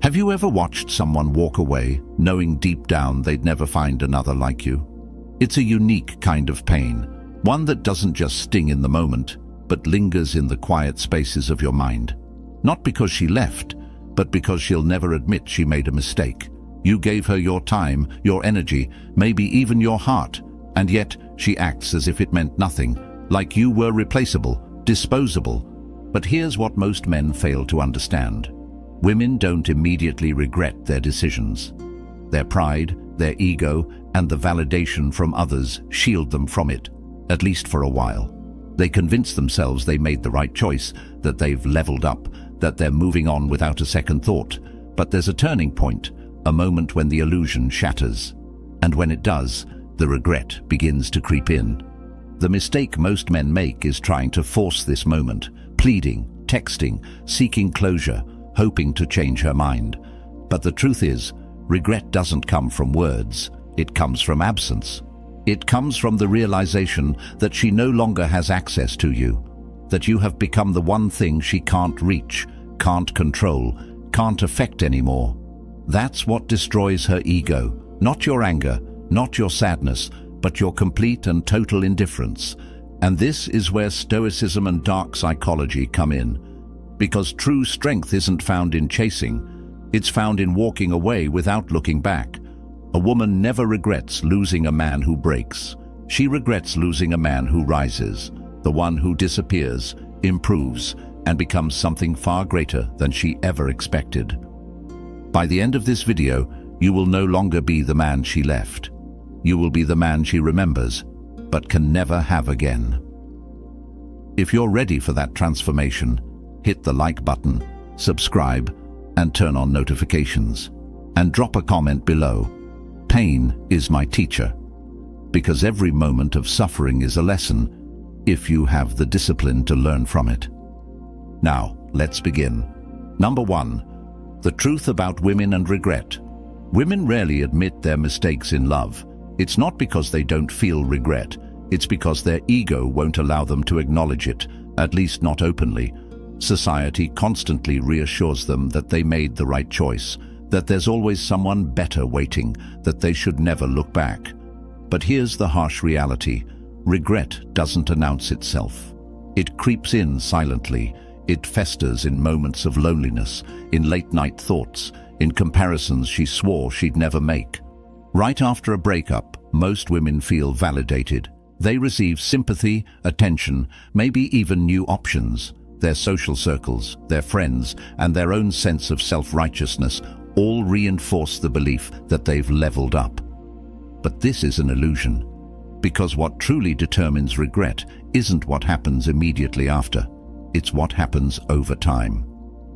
Have you ever watched someone walk away, knowing deep down they'd never find another like you? It's a unique kind of pain, one that doesn't just sting in the moment, but lingers in the quiet spaces of your mind. Not because she left, but because she'll never admit she made a mistake. You gave her your time, your energy, maybe even your heart, and yet she acts as if it meant nothing, like you were replaceable, disposable. But here's what most men fail to understand. Women don't immediately regret their decisions. Their pride, their ego, and the validation from others shield them from it, at least for a while. They convince themselves they made the right choice, that they've leveled up, that they're moving on without a second thought. But there's a turning point, a moment when the illusion shatters. And when it does, the regret begins to creep in. The mistake most men make is trying to force this moment, pleading, texting, seeking closure, hoping to change her mind. But the truth is, regret doesn't come from words, it comes from absence. It comes from the realization that she no longer has access to you, that you have become the one thing she can't reach, can't control, can't affect anymore. That's what destroys her ego, not your anger, not your sadness, but your complete and total indifference. And this is where Stoicism and dark psychology come in. Because true strength isn't found in chasing, it's found in walking away without looking back. A woman never regrets losing a man who breaks. She regrets losing a man who rises, the one who disappears, improves, and becomes something far greater than she ever expected. By the end of this video, you will no longer be the man she left. You will be the man she remembers, but can never have again. If you're ready for that transformation, hit the like button, subscribe, and turn on notifications. And drop a comment below. Pain is my teacher, because every moment of suffering is a lesson if you have the discipline to learn from it. Now, let's begin. Number 1. The truth about women and regret. Women rarely admit their mistakes in love. It's not because they don't feel regret. It's because their ego won't allow them to acknowledge it, at least not openly. Society constantly reassures them that they made the right choice, that there's always someone better waiting, that they should never look back. But here's the harsh reality. Regret doesn't announce itself. It creeps in silently. It festers in moments of loneliness, in late-night thoughts, in comparisons she swore she'd never make. Right after a breakup, most women feel validated. They receive sympathy, attention, maybe even new options. Their social circles, their friends, and their own sense of self-righteousness all reinforce the belief that they've leveled up. But this is an illusion, because what truly determines regret isn't what happens immediately after. It's what happens over time.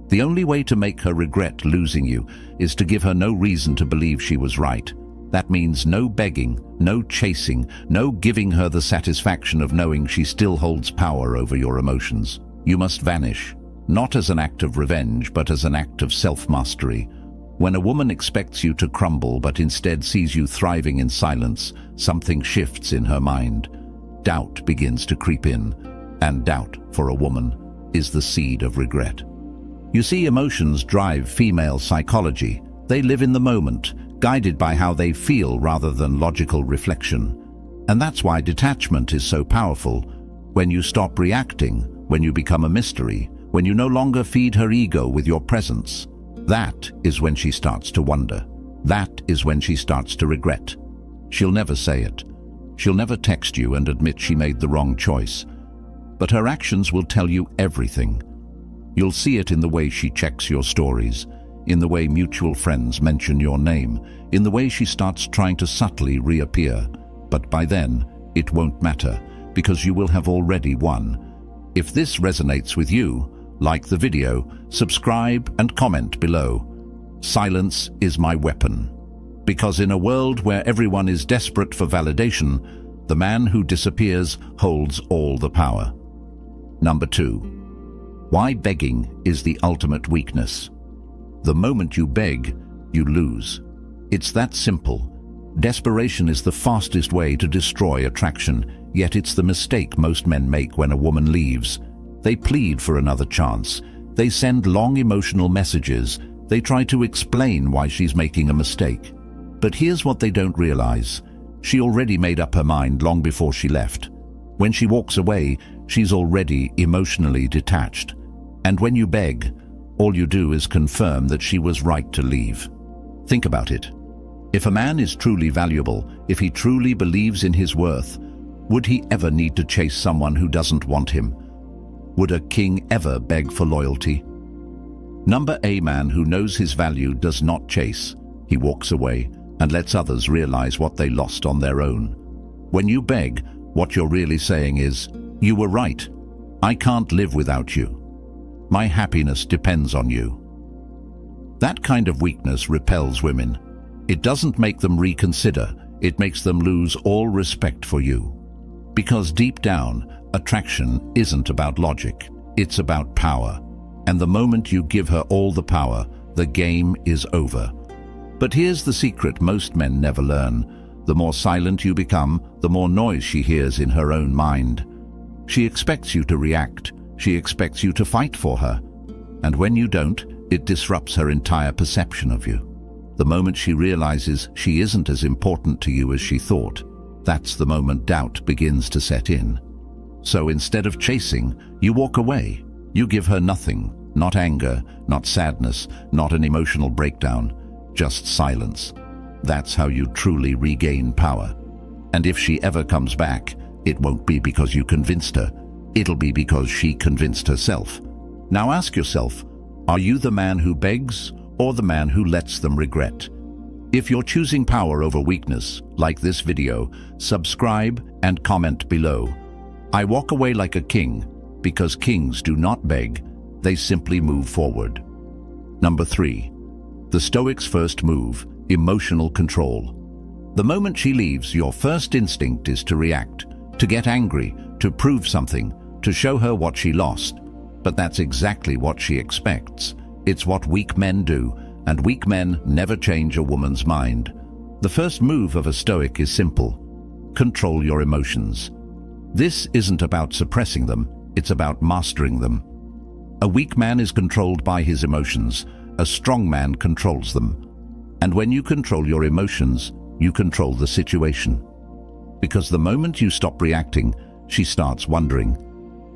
The only way to make her regret losing you is to give her no reason to believe she was right. That means no begging, no chasing, no giving her the satisfaction of knowing she still holds power over your emotions. You must vanish, not as an act of revenge, but as an act of self-mastery. When a woman expects you to crumble but instead sees you thriving in silence, something shifts in her mind. Doubt begins to creep in, and doubt, for a woman, is the seed of regret. You see, emotions drive female psychology. They live in the moment, guided by how they feel rather than logical reflection. And that's why detachment is so powerful. When you stop reacting, when you become a mystery, when you no longer feed her ego with your presence, that is when she starts to wonder. That is when she starts to regret. She'll never say it. She'll never text you and admit she made the wrong choice. But her actions will tell you everything. You'll see it in the way she checks your stories, in the way mutual friends mention your name, in the way she starts trying to subtly reappear. But by then, it won't matter, because you will have already won. If this resonates with you, like the video, subscribe and comment below. Silence is my weapon. Because in a world where everyone is desperate for validation, the man who disappears holds all the power. Number 2. Why begging is the ultimate weakness. The moment you beg, you lose. It's that simple. Desperation is the fastest way to destroy attraction, yet it's the mistake most men make when a woman leaves. They plead for another chance. They send long emotional messages. They try to explain why she's making a mistake. But here's what they don't realize. She already made up her mind long before she left. When she walks away, she's already emotionally detached. And when you beg, all you do is confirm that she was right to leave. Think about it. If a man is truly valuable, if he truly believes in his worth, would he ever need to chase someone who doesn't want him? Would a king ever beg for loyalty? A man who knows his value does not chase. He walks away and lets others realize what they lost on their own. When you beg, what you're really saying is, "You were right. I can't live without you. My happiness depends on you." That kind of weakness repels women. It doesn't make them reconsider, it makes them lose all respect for you. Because deep down, attraction isn't about logic, it's about power. And the moment you give her all the power, the game is over. But here's the secret most men never learn. The more silent you become, the more noise she hears in her own mind. She expects you to react. She expects you to fight for her. And when you don't, it disrupts her entire perception of you. The moment she realizes she isn't as important to you as she thought, that's the moment doubt begins to set in. So instead of chasing, you walk away. You give her nothing, not anger, not sadness, not an emotional breakdown, just silence. That's how you truly regain power. And if she ever comes back, it won't be because you convinced her. It'll be because she convinced herself. Now ask yourself, are you the man who begs or the man who lets them regret? If you're choosing power over weakness, like this video, subscribe and comment below. I walk away like a king because kings do not beg, they simply move forward. 3. The Stoic's first move, emotional control. The moment she leaves, your first instinct is to react, to get angry, to prove something, to show her what she lost. But that's exactly what she expects. It's what weak men do, and weak men never change a woman's mind. The first move of a Stoic is simple. Control your emotions. This isn't about suppressing them, it's about mastering them. A weak man is controlled by his emotions. A strong man controls them. And when you control your emotions, you control the situation. Because the moment you stop reacting, she starts wondering.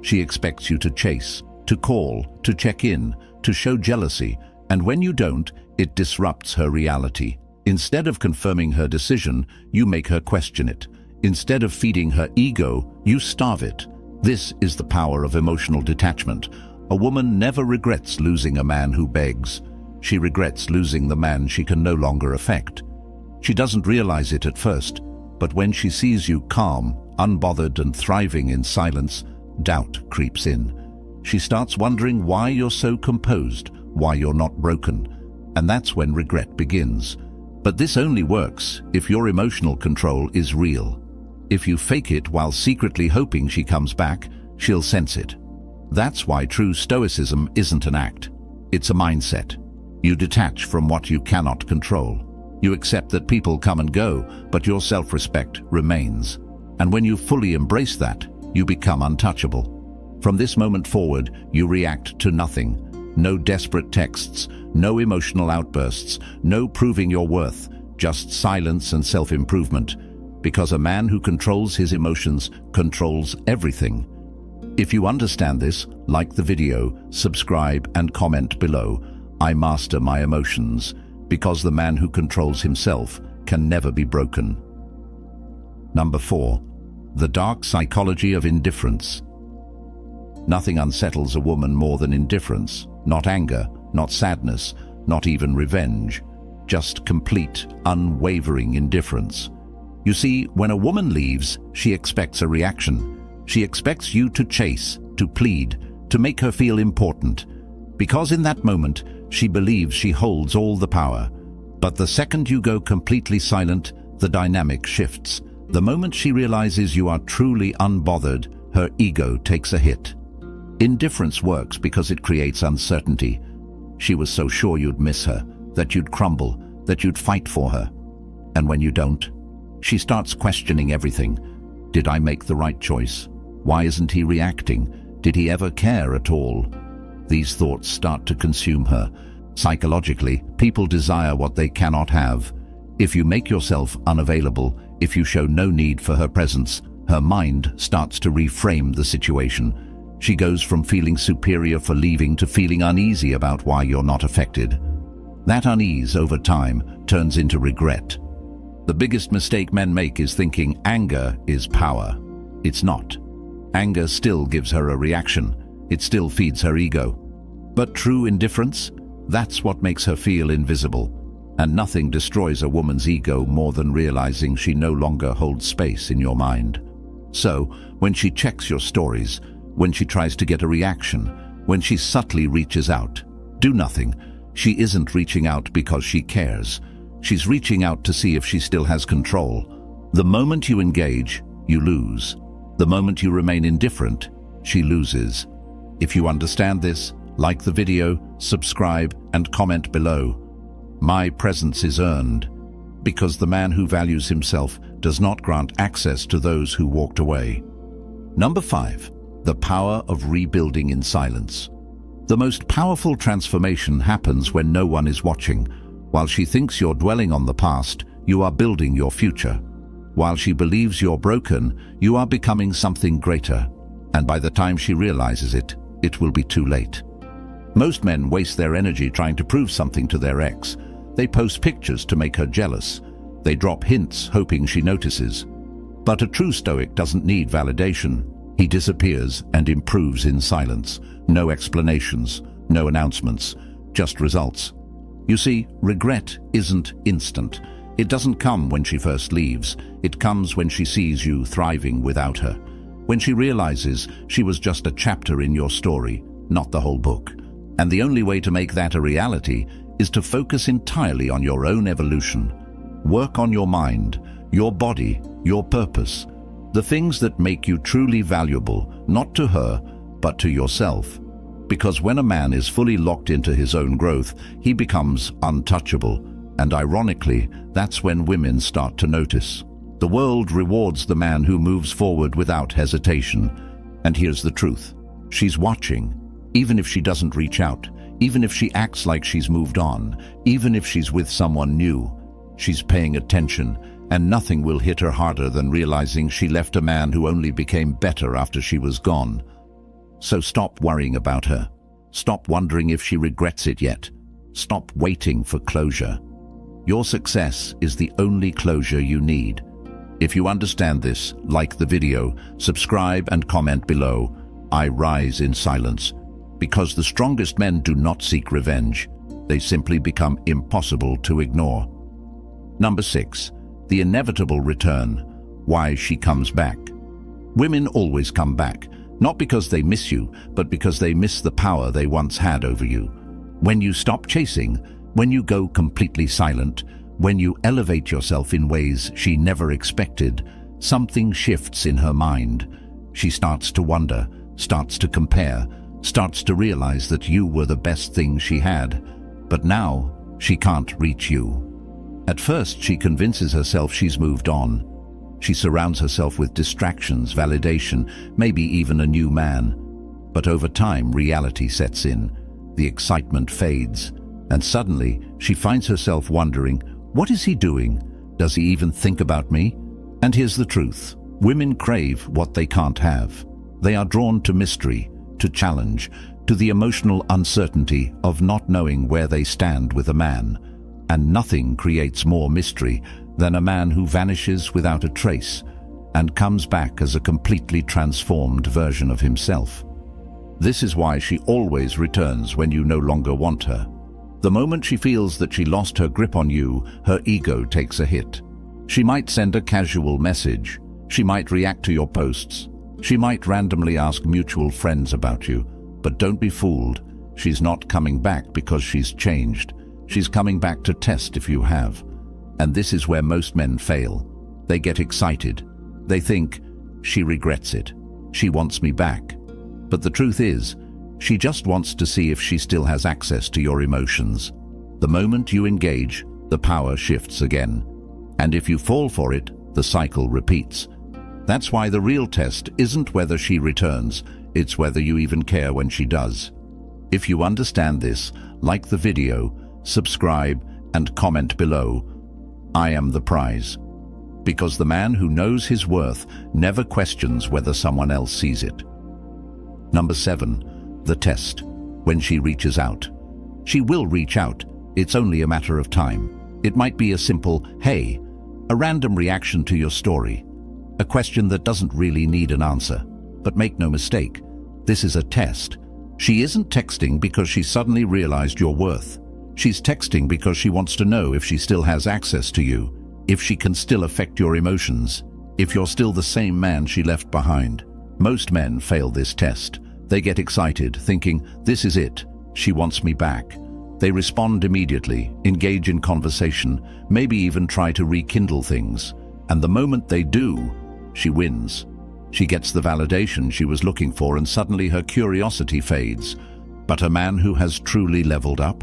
She expects you to chase, to call, to check in, to show jealousy, and when you don't, it disrupts her reality. Instead of confirming her decision, you make her question it. Instead of feeding her ego, you starve it. This is the power of emotional detachment. A woman never regrets losing a man who begs. She regrets losing the man she can no longer affect. She doesn't realize it at first, but when she sees you calm, unbothered and thriving in silence, doubt creeps in. She starts wondering why you're so composed, why you're not broken, and that's when regret begins. But this only works if your emotional control is real. If you fake it while secretly hoping she comes back, she'll sense it. That's why true Stoicism isn't an act. It's a mindset. You detach from what you cannot control. You accept that people come and go, but your self-respect remains. And when you fully embrace that, you become untouchable. From this moment forward, you react to nothing. No desperate texts, no emotional outbursts, no proving your worth, just silence and self-improvement. Because a man who controls his emotions controls everything. If you understand this, like the video, subscribe and comment below. I master my emotions, because the man who controls himself can never be broken. 4. The dark psychology of indifference. Nothing unsettles a woman more than indifference. Not anger, not sadness, not even revenge. Just complete, unwavering indifference. You see, when a woman leaves, she expects a reaction. She expects you to chase, to plead, to make her feel important. Because in that moment, she believes she holds all the power. But the second you go completely silent, the dynamic shifts. The moment she realizes you are truly unbothered, her ego takes a hit. Indifference works because it creates uncertainty. She was so sure you'd miss her, that you'd crumble, that you'd fight for her. And when you don't, she starts questioning everything. Did I make the right choice? Why isn't he reacting? Did he ever care at all? These thoughts start to consume her. Psychologically, people desire what they cannot have. If you make yourself unavailable, if you show no need for her presence, her mind starts to reframe the situation. She goes from feeling superior for leaving to feeling uneasy about why you're not affected. That unease over time turns into regret. The biggest mistake men make is thinking anger is power. It's not. Anger still gives her a reaction. It still feeds her ego. But true indifference? That's what makes her feel invisible. And nothing destroys a woman's ego more than realizing she no longer holds space in your mind. So, when she checks your stories, when she tries to get a reaction, when she subtly reaches out, do nothing. She isn't reaching out because she cares. She's reaching out to see if she still has control. The moment you engage, you lose. The moment you remain indifferent, she loses. If you understand this, like the video, subscribe, and comment below. My presence is earned, because the man who values himself does not grant access to those who walked away. Number 5. The power of rebuilding in silence. The most powerful transformation happens when no one is watching. While she thinks you're dwelling on the past, you are building your future. While she believes you're broken, you are becoming something greater. And by the time she realizes it, it will be too late. Most men waste their energy trying to prove something to their ex. They post pictures to make her jealous. They drop hints hoping she notices. But a true Stoic doesn't need validation. He disappears and improves in silence. No explanations, no announcements, just results. You see, regret isn't instant. It doesn't come when she first leaves. It comes when she sees you thriving without her. When she realizes she was just a chapter in your story, not the whole book. And the only way to make that a reality is to focus entirely on your own evolution. Work on your mind, your body, your purpose. The things that make you truly valuable, not to her, but to yourself. Because when a man is fully locked into his own growth, he becomes untouchable. And ironically, that's when women start to notice. The world rewards the man who moves forward without hesitation. And here's the truth. She's watching. Even if she doesn't reach out, even if she acts like she's moved on, even if she's with someone new, she's paying attention, and nothing will hit her harder than realizing she left a man who only became better after she was gone. So stop worrying about her. Stop wondering if she regrets it yet. Stop waiting for closure. Your success is the only closure you need. If you understand this, like the video, subscribe and comment below. I rise in silence. Because the strongest men do not seek revenge. They simply become impossible to ignore. Number 6. The inevitable return. Why she comes back. Women always come back, not because they miss you, but because they miss the power they once had over you. When you stop chasing, when you go completely silent, when you elevate yourself in ways she never expected, something shifts in her mind. She starts to wonder, starts to compare, starts to realize that you were the best thing she had. But now, she can't reach you. At first, she convinces herself she's moved on. She surrounds herself with distractions, validation, maybe even a new man. But over time, reality sets in. The excitement fades. And suddenly, she finds herself wondering, what is he doing? Does he even think about me? And here's the truth. Women crave what they can't have. They are drawn to mystery, to challenge, to the emotional uncertainty of not knowing where they stand with a man. And nothing creates more mystery than a man who vanishes without a trace and comes back as a completely transformed version of himself. This is why she always returns when you no longer want her. The moment she feels that she lost her grip on you, her ego takes a hit. She might send a casual message. She might react to your posts. She might randomly ask mutual friends about you. But don't be fooled. She's not coming back because she's changed. She's coming back to test if you have. And this is where most men fail. They get excited. They think, she regrets it. She wants me back. But the truth is, she just wants to see if she still has access to your emotions. The moment you engage, the power shifts again. And if you fall for it, the cycle repeats. That's why the real test isn't whether she returns, it's whether you even care when she does. If you understand this, like the video, subscribe, and comment below. I am the prize. Because the man who knows his worth never questions whether someone else sees it. Number 7. The test. When she reaches out. She will reach out. It's only a matter of time. It might be a simple, "Hey," a random reaction to your story. A question that doesn't really need an answer. But make no mistake, this is a test. She isn't texting because she suddenly realized your worth. She's texting because she wants to know if she still has access to you, if she can still affect your emotions, if you're still the same man she left behind. Most men fail this test. They get excited, thinking, "This is it. She wants me back." They respond immediately, engage in conversation, maybe even try to rekindle things. And the moment they do, she wins. She gets the validation she was looking for, and suddenly her curiosity fades. But a man who has truly leveled up,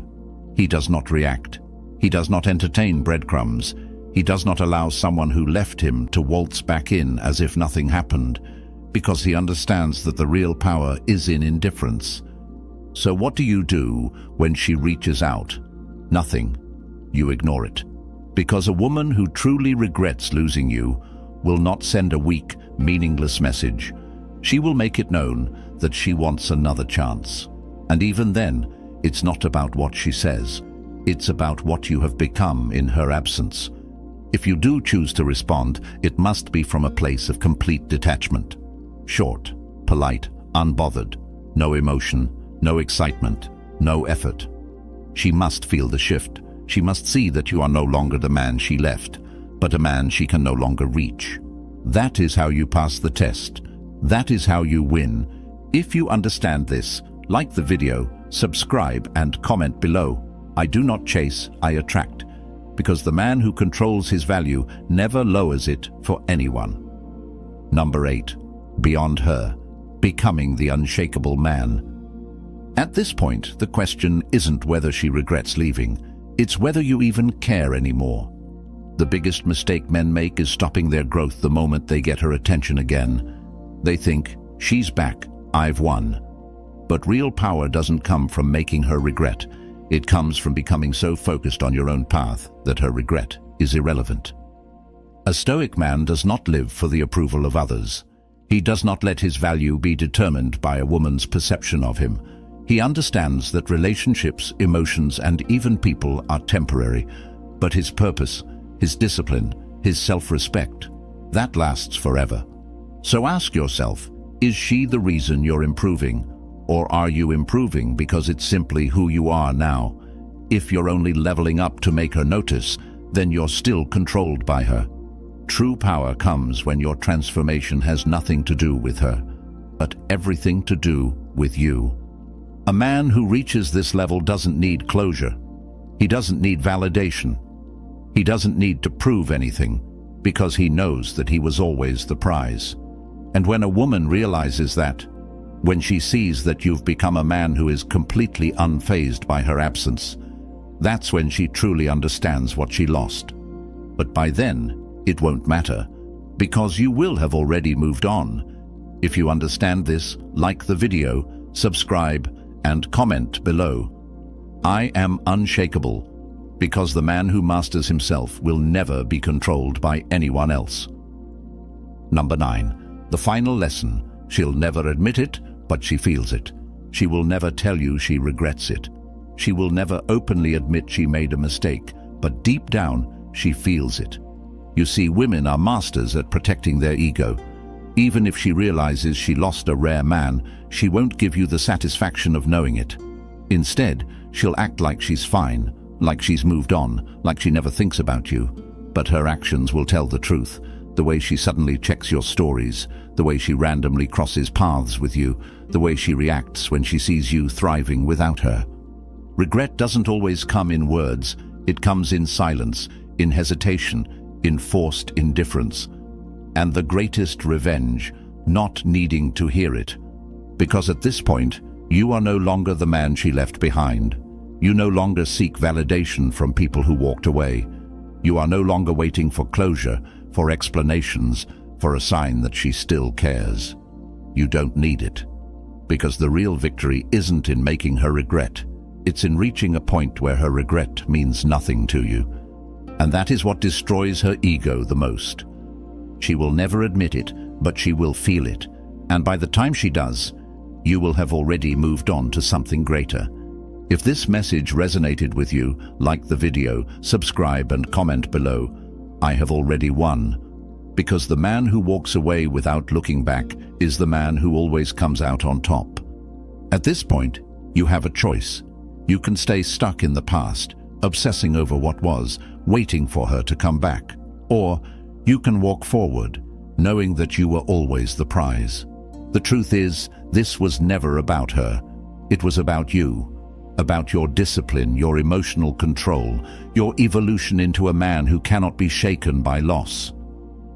he does not react. He does not entertain breadcrumbs. He does not allow someone who left him to waltz back in as if nothing happened, because he understands that the real power is in indifference. So what do you do when she reaches out? Nothing. You ignore it. Because a woman who truly regrets losing you will not send a weak, meaningless message. She will make it known that she wants another chance. And even then, it's not about what she says. It's about what you have become in her absence. If you do choose to respond, it must be from a place of complete detachment. Short, polite, unbothered, no emotion, no excitement, no effort. She must feel the shift. She must see that you are no longer the man she left, but a man she can no longer reach. That is how you pass the test. That is how you win. If you understand this, like the video, subscribe, and comment below. I do not chase, I attract. Because the man who controls his value never lowers it for anyone. Number 8. Beyond her. Becoming the unshakable man. At this point, the question isn't whether she regrets leaving. It's whether you even care anymore. The biggest mistake men make is stopping their growth the moment they get her attention again. They think, "She's back, I've won." But real power doesn't come from making her regret. It comes from becoming so focused on your own path that her regret is irrelevant. A Stoic man does not live for the approval of others. He does not let his value be determined by a woman's perception of him. He understands that relationships, emotions, and even people are temporary, but his purpose, his discipline, his self-respect, that lasts forever. So ask yourself, is she the reason you're improving? Or are you improving because it's simply who you are now? If you're only leveling up to make her notice, then you're still controlled by her. True power comes when your transformation has nothing to do with her, but everything to do with you. A man who reaches this level doesn't need closure. He doesn't need validation. He doesn't need to prove anything, because he knows that he was always the prize. And when a woman realizes that, when she sees that you've become a man who is completely unfazed by her absence, that's when she truly understands what she lost. But by then, it won't matter, because you will have already moved on. If you understand this, like the video, subscribe, and comment below. I am unshakable, because the man who masters himself will never be controlled by anyone else. Number 9. The final lesson. She'll never admit it, but she feels it. She will never tell you she regrets it. She will never openly admit she made a mistake, but deep down, she feels it. You see, women are masters at protecting their ego. Even if she realizes she lost a rare man, she won't give you the satisfaction of knowing it. Instead, she'll act like she's fine, like she's moved on, like she never thinks about you. But her actions will tell the truth. The way she suddenly checks your stories, the way she randomly crosses paths with you, the way she reacts when she sees you thriving without her. Regret doesn't always come in words. It comes in silence, in hesitation, in forced indifference. And the greatest revenge, not needing to hear it. Because at this point, you are no longer the man she left behind. You no longer seek validation from people who walked away. You are no longer waiting for closure, for explanations, for a sign that she still cares. You don't need it. Because the real victory isn't in making her regret. It's in reaching a point where her regret means nothing to you. And that is what destroys her ego the most. She will never admit it, but she will feel it. And by the time she does, you will have already moved on to something greater. If this message resonated with you, like the video, subscribe and comment below. I have already won. Because the man who walks away without looking back is the man who always comes out on top. At this point, you have a choice. You can stay stuck in the past, obsessing over what was, waiting for her to come back. Or you can walk forward, knowing that you were always the prize. The truth is, this was never about her. It was about you. About your discipline, your emotional control, your evolution into a man who cannot be shaken by loss.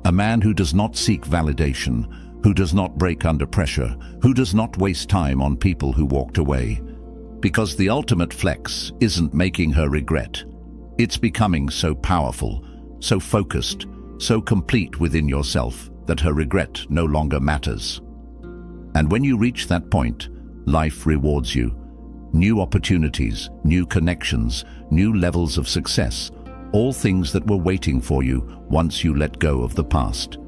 A man who does not seek validation, who does not break under pressure, who does not waste time on people who walked away. Because the ultimate flex isn't making her regret. It's becoming so powerful, so focused, so complete within yourself that her regret no longer matters. And when you reach that point, life rewards you. New opportunities, new connections, new levels of success, all things that were waiting for you once you let go of the past.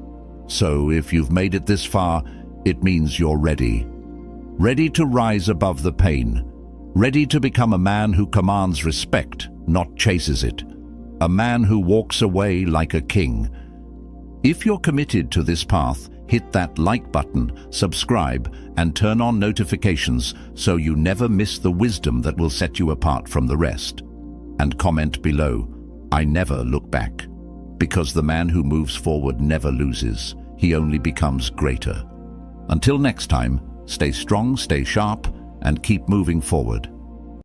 So if you've made it this far, it means you're ready. Ready to rise above the pain. Ready to become a man who commands respect, not chases it. A man who walks away like a king. If you're committed to this path, hit that like button, subscribe, and turn on notifications so you never miss the wisdom that will set you apart from the rest. And comment below, I never look back. Because the man who moves forward never loses. He only becomes greater. Until next time, stay strong, stay sharp, and keep moving forward.